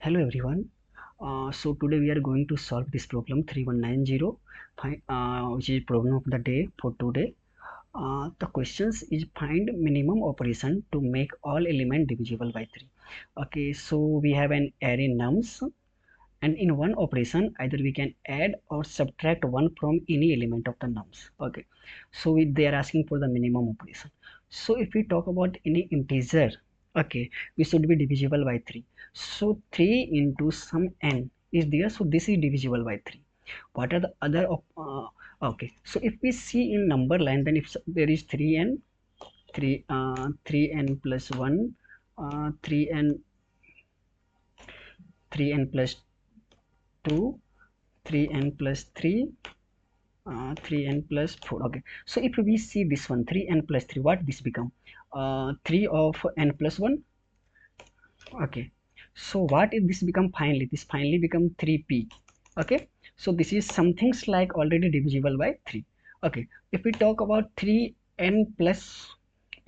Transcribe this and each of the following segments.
Hello everyone. So today we are going to solve this problem 3190, which is problem of the day for today. The questions is find minimum operation to make all element divisible by 3. Okay, so we have an array nums, and in one operation either we can add or subtract one from any element of the nums. Okay, so they are asking for the minimum operation. So if we talk about any integer, okay, we should be divisible by 3. So 3 into some n is there, so this is divisible by 3. What are the other okay, so if we see in number line, then if there is 3n, 3n plus 1, 3n, 3n plus 2, 3n plus 3, 3n plus 4. Okay, so if we see this one 3n plus 3, what this become? 3 of n plus 1. Okay, so what if this become finally? This finally become 3p. Okay, so this is something's like already divisible by 3. Okay, if we talk about 3n plus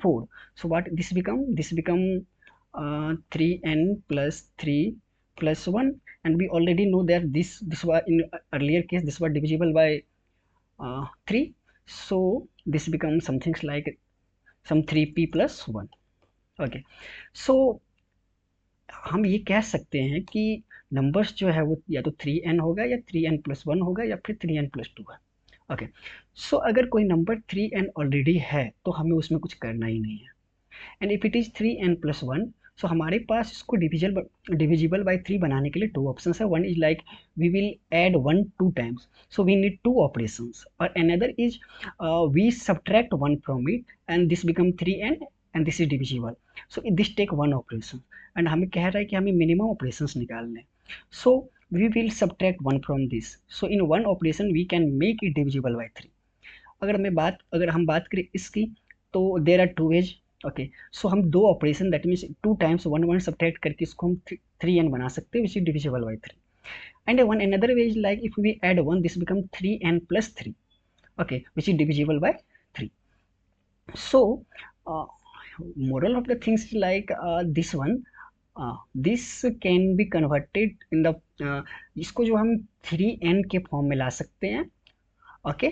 4, so what this become? This become 3n plus 3 plus 1, and we already know that this was in earlier case, this was divisible by 3. So this becomes something like some 3p plus 1. Okay, so हम ये कह सकते हैं कि numbers जो है वो या तो 3n होगा या 3n प्लस 1 होगा या फिर 3n प्लस 2 है. ओके, सो अगर कोई नंबर 3n ऑलरेडी है तो हमें उसमें कुछ करना ही नहीं है. And if it is 3n plus 1, so हमारे पास इसको डिविजिबल बाय 3 बनाने के लिए टू ऑप्शंस है. One is like we will add 1 2 times, so we need two operations, और another is we subtract 1 from it and this become 3n and this is divisible. So this take 1 operation, and हमें कह रहा है कि हमें minimum operations निकालने. So we will subtract 1 from this, so in one operation we can make it divisible by 3. अगर हम बात करें इसकी, तो there are two ways. Okay, so हम दो ऑपरेशन दैट मीन्स 2 टाइम्स 1 1 सब्ट्रैक्ट करके इसको हम 3n बना सकते हैं, which is divisible by 3. And one another way is like if we add 1, this become 3n plus 3. okay, which is divisible by 3. So moral of the things is like this one, this can be converted in the इसको जो हम 3n के form में ला सकते हैं. Okay,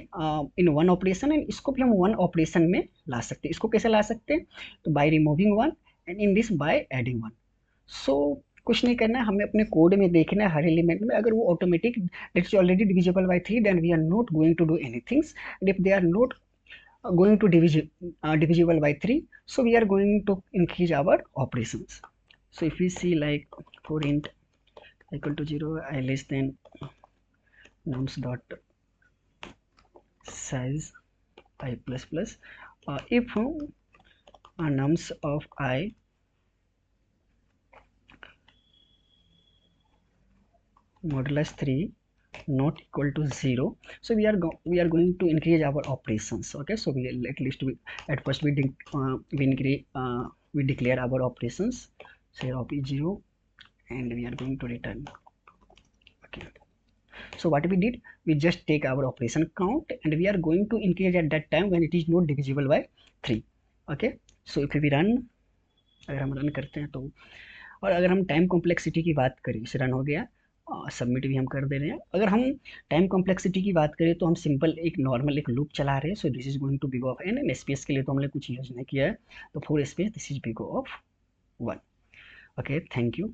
in one operation, and इसको भी हम वन ऑपरेशन में ला सकते हैं. इसको कैसे ला सकते हैं? तो by removing one, and in this by adding one. So कुछ नहीं करना है, हमें अपने कोड में देखना है हर एलिमेंट में अगर वो automatic that's already divisible by 3, then we are not going to do anything. And if they are not going to divisible by 3, so we are going to increase our operations. So if we see like for int equal to 0, I less than nums dot size I plus plus, if nums of I modulus 3 not equal to 0, so we are going to increase our operations. Okay, so we at least at first we declare our operations, say of is 0, and we are going to return. Okay, so what we did, we just take our operation count and we are going to increase at that time when it is not divisible by 3. Okay, so if we run, अगर हम run करते हैं तो, और अगर हम time complexity की बात करें, इसे रन हो गया, सबमिट भी हम कर दे रहे हैं. अगर हम टाइम कॉम्प्लेक्सिटी की बात करें तो हम सिंपल एक नॉर्मल एक लूप चला रहे हैं. So this is going to big of N, and space के लिए तो हमने कुछ यूज नहीं किया है, तो for space this is big of 1. Okay, thank you.